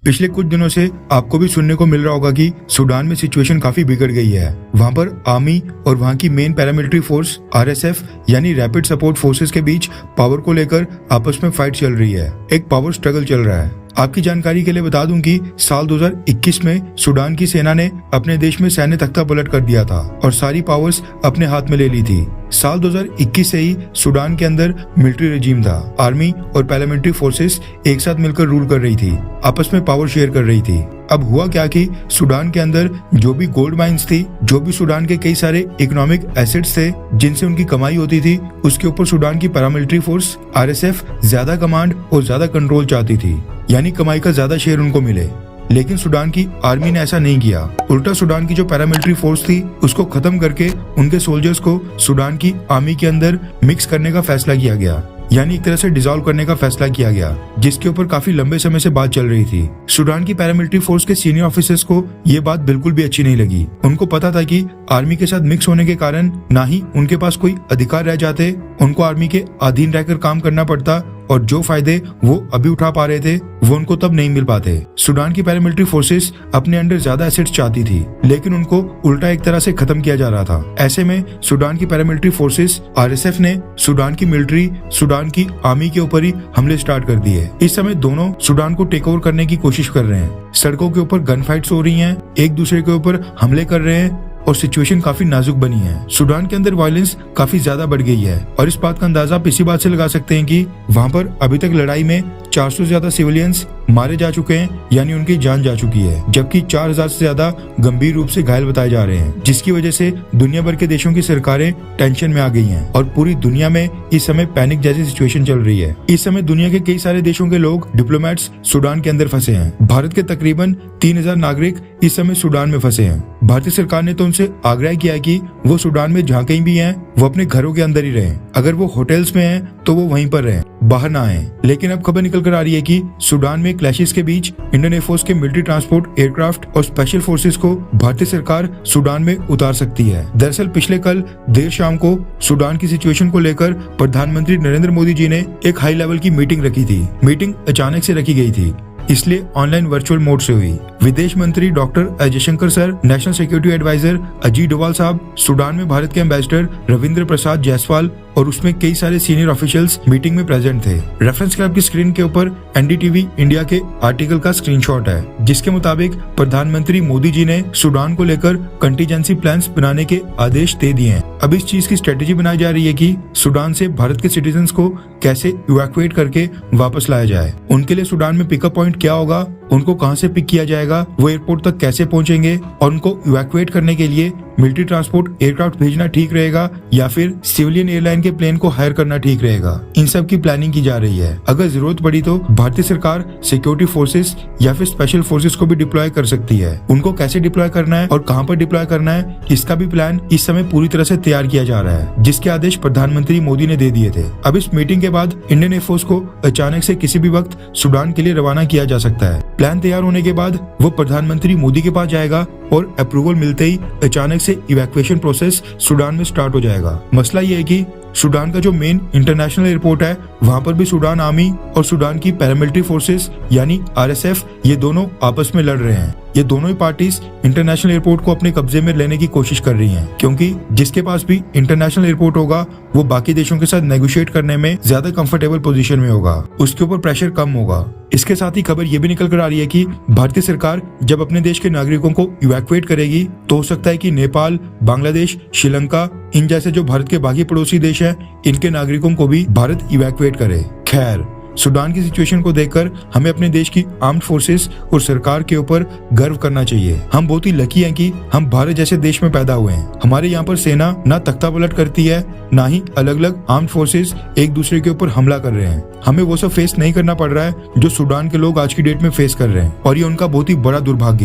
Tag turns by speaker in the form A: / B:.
A: पिछले कुछ दिनों से आपको भी सुनने को मिल रहा होगा कि सूडान में सिचुएशन काफी बिगड़ गई है। वहां पर आर्मी और वहां की मेन पैरामिलिट्री फोर्स RSF यानी रैपिड सपोर्ट फोर्सेस के बीच पावर को लेकर आपस में फाइट चल रही है। एक पावर स्ट्रगल चल रहा है। आपकी जानकारी के लिए बता दूं कि साल 2021 में सूडान की सेना ने अपने देश में सैन्य तख्ता पलट कर दिया था और सारी पावर्स अपने हाथ में ले ली थी। साल 2021 से ही सूडान के अंदर मिलिट्री रेजिम था। आर्मी और पैरामिलिट्री फोर्सेस एक साथ मिलकर रूल कर रही थी, आपस में पावर शेयर कर रही थी। अब हुआ क्या कि सूडान के अंदर जो भी गोल्ड माइंस थी, जो भी सूडान के कई सारे इकोनॉमिक एसेट्स थे जिनसे उनकी कमाई होती थी, उसके ऊपर सूडान की पैरामिलिट्री फोर्स RSF ज्यादा कमांड और ज्यादा कंट्रोल चाहती थी, यानी कमाई का ज्यादा शेयर उनको मिले। लेकिन सूडान की आर्मी ने ऐसा नहीं किया। उल्टा सूडान की जो पैरामिलिट्री फोर्स थी उसको खत्म करके उनके सोल्जर्स को सूडान की आर्मी के अंदर मिक्स करने का फैसला किया गया, यानी एक तरह से डिसॉल्व करने का फैसला किया गया, जिसके ऊपर काफी लंबे समय से बात चल रही थी। सूडान की पैरामिलिट्री फोर्स के सीनियर ऑफिसर्स को ये बात बिल्कुल भी अच्छी नहीं लगी। उनको पता था कि आर्मी के साथ मिक्स होने के कारण ना ही उनके पास कोई अधिकार रह जाते, उनको आर्मी के अधीन रहकर काम करना पड़ता और जो फायदे वो अभी उठा पा रहे थे वो उनको तब नहीं मिल पाते। सूडान की पैरामिलिट्री फोर्सेस अपने अंडर ज्यादा एसेट्स चाहती थी, लेकिन उनको उल्टा एक तरह से खत्म किया जा रहा था। ऐसे में सूडान की पैरामिलिट्री फोर्सेस RSF ने सूडान की मिलिट्री, सूडान की आर्मी के ऊपर ही हमले स्टार्ट कर दिए। इस समय दोनों सूडान को टेक ओवर करने की कोशिश कर रहे हैं। सड़कों के ऊपर गन फाइट्स हो रही हैं, एक दूसरे के ऊपर हमले कर रहे हैं और सिचुएशन काफी नाजुक बनी है। सूडान के अंदर वायलेंस काफी ज्यादा बढ़ गई है और इस बात का अंदाजा आप इसी बात से लगा सकते हैं कि वहाँ पर अभी तक लड़ाई में 400 से ज्यादा सिविलियंस मारे जा चुके हैं, यानी उनकी जान जा चुकी है, जबकि 4000 से ज्यादा गंभीर रूप से घायल बताए जा रहे हैं, जिसकी वजह से दुनिया भर के देशों की सरकारें टेंशन में आ गई हैं और पूरी दुनिया में इस समय पैनिक जैसी सिचुएशन चल रही है। इस समय दुनिया के कई सारे देशों के लोग, डिप्लोमेट्स सूडान के अंदर फंसे हैं। भारत के तकरीबन 3000 नागरिक इस समय सूडान में फंसे हैं। भारतीय सरकार ने तो उनसे आग्रह किया है कि वो सूडान में जहाँ कहीं भी हैं वो अपने घरों के अंदर ही रहें। अगर वो होटल्स में हैं तो वो वहीं पर रहें, बाहर ना आए। लेकिन अब खबर निकल कर आ रही है कि सूडान में क्लैशेस के बीच इंडियन एयरफोर्स के मिलिट्री ट्रांसपोर्ट एयरक्राफ्ट और स्पेशल फोर्सेस को भारतीय सरकार सूडान में उतार सकती है। दरअसल पिछले कल देर शाम को सूडान की सिचुएशन को लेकर प्रधानमंत्री नरेंद्र मोदी जी ने एक हाई लेवल की मीटिंग रखी थी। मीटिंग अचानक से रखी गई थी, इसलिए ऑनलाइन वर्चुअल मोड से हुई। विदेश मंत्री doctor S Jaishankar sir, national security adviser Ajit Doval साहब, सूडान में भारत के एम्बेसडर रविंद्र प्रसाद जायसवाल और उसमें कई सारे सीनियर ऑफिशियल्स मीटिंग में प्रेजेंट थे। रेफरेंस क्लब की स्क्रीन के ऊपर NDTV इंडिया के आर्टिकल का स्क्रीनशॉट है, जिसके मुताबिक प्रधानमंत्री मोदी जी ने सूडान को लेकर कंटीजेंसी प्लान्स बनाने के आदेश दे दिए हैं। अब इस चीज की स्ट्रेटेजी बनाई जा रही है कि सूडान से भारत के सिटीजन्स को कैसे इवैक्यूएट करके वापस लाया जाए। उनके लिए सूडान में पिकअप पॉइंट क्या होगा, उनको कहां से पिक किया जाएगा, वो एयरपोर्ट तक कैसे पहुंचेंगे और उनको इवैक्यूएट करने के लिए मिलिट्री ट्रांसपोर्ट एयरक्राफ्ट भेजना ठीक रहेगा या फिर सिविलियन एयरलाइन के प्लेन को हायर करना ठीक रहेगा। इन सब की प्लानिंग की जा रही है। अगर जरूरत पड़ी तो भारतीय सरकार सिक्योरिटी फोर्सेस या फिर स्पेशल फोर्सेस को भी डिप्लॉय कर सकती है। उनको कैसे डिप्लॉय करना है और कहां पर डिप्लॉय करना है, इसका भी प्लान इस समय पूरी तरह से तैयार किया जा रहा है, जिसके आदेश प्रधानमंत्री मोदी ने दे दिए थे। अब इस मीटिंग के बाद इंडियन एयरफोर्स को अचानक से किसी भी वक्त सूडान के लिए रवाना किया जा सकता है। प्लान तैयार होने के बाद वो प्रधानमंत्री मोदी के पास जाएगा और अप्रूवल मिलते ही अचानक से इवैक्यूएशन प्रोसेस सूडान में स्टार्ट हो जाएगा। मसला ये है कि सूडान का जो मेन इंटरनेशनल एयरपोर्ट है, वहाँ पर भी सूडान आर्मी और सूडान की पैरामिलिट्री फोर्सेस यानी RSF ये दोनों आपस में लड़ रहे हैं। ये दोनों ही पार्टीज इंटरनेशनल एयरपोर्ट को अपने कब्जे में लेने की कोशिश कर रही हैं, क्योंकि जिसके पास भी इंटरनेशनल एयरपोर्ट होगा वो बाकी देशों के साथ नेगोशिएट करने में ज्यादा कंफर्टेबल पोजीशन में होगा, उसके ऊपर प्रेशर कम होगा। इसके साथ ही खबर ये भी निकल कर आ रही है कि भारतीय सरकार जब अपने देश के नागरिकों को इवैक्यूएट करेगी तो हो सकता है कि नेपाल, बांग्लादेश, श्रीलंका, इन जैसे जो भारत के बाकी पड़ोसी देश हैं, इनके नागरिकों को भी भारत इवैक्यूएट करे। खैर, सूडान की सिचुएशन को देखकर हमें अपने देश की आर्म्ड फोर्सेस और सरकार के ऊपर गर्व करना चाहिए। हम बहुत ही लकी हैं कि हम भारत जैसे देश में पैदा हुए हैं। हमारे यहाँ पर सेना ना तख्ता पलट करती है, ना ही अलग अलग आर्म्ड फोर्सेस एक दूसरे के ऊपर हमला कर रहे हैं। हमें वो सब फेस नहीं करना पड़ रहा है जो सूडान के लोग आज की डेट में फेस कर रहे हैं, और ये उनका बहुत ही बड़ा दुर्भाग्य है।